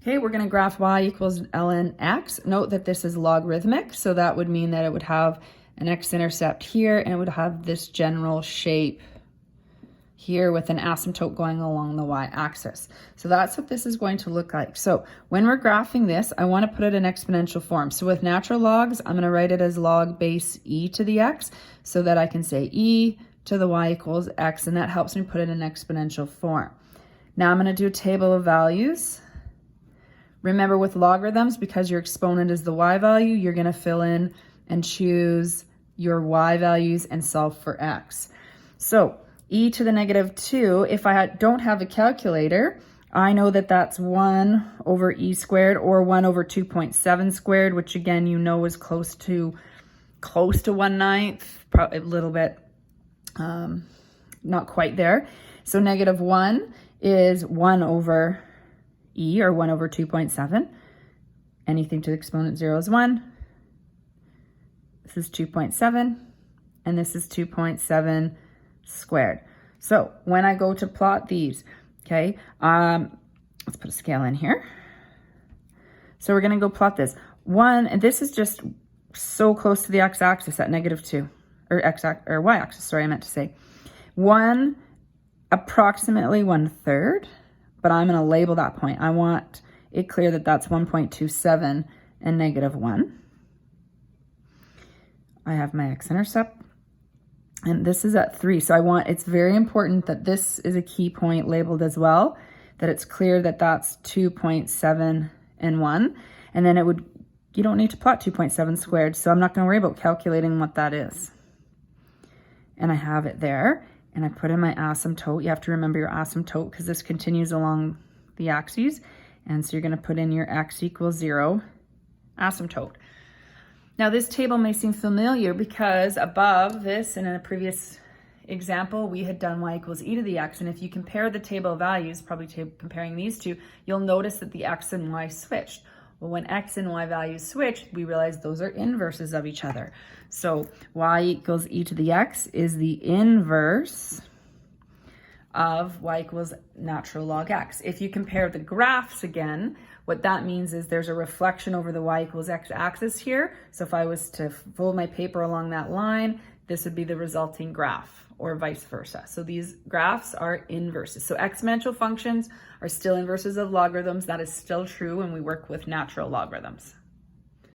Okay, we're going to graph y equals ln x. Note that this is logarithmic, so that would mean that it would have an x-intercept here, and it would have this general shape here with an asymptote going along the y-axis. So that's what this is going to look like. So when we're graphing this, I want to put it in exponential form. So with natural logs, I'm going to write it as log base e to the x, so that I can say e to the y equals x, and that helps me put it in exponential form. Now I'm going to do a table of values. Remember, with logarithms, because your exponent is the y value, you're going to fill in and choose your y values and solve for x. So e to the -2, if I don't have a calculator, I know that that's 1 over e squared, or 1 over 2.7 squared, which again, you know, is close to 1/9, probably a little bit, not quite there. So -1 is 1 over e, or 1 over 2.7. Anything to the exponent 0 is 1. This is 2.7, and this is 2.7 squared. So when I go to plot these, okay, let's put a scale in here. So we're going to go plot this. And this is just so close to the x-axis at -2, or y-axis, sorry, I meant to say. 1, approximately 1/3. But I'm going to label that point. I want it clear that that's 1.27 and -1. I have my x-intercept, and this is at 3. So it's very important that this is a key point labeled as well, that it's clear that that's 2.7 and 1. And then you don't need to plot 2.7 squared, so I'm not going to worry about calculating what that is. And I have it there. And I put in my asymptote. You have to remember your asymptote because this continues along the axes. And so you're going to put in your x equals 0 asymptote. Now this table may seem familiar because above this, and in a previous example, we had done y equals e to the x. And if you compare the table of values, probably comparing these two, you'll notice that the x and y switched. Well, when x and y values switch, we realize those are inverses of each other. So y equals e to the x is the inverse of y equals natural log x. If you compare the graphs again, what that means is there's a reflection over the y equals x axis here. So if I was to fold my paper along that line, this would be the resulting graph, or vice versa. So these graphs are inverses. So exponential functions are still inverses of logarithms. That is still true when we work with natural logarithms.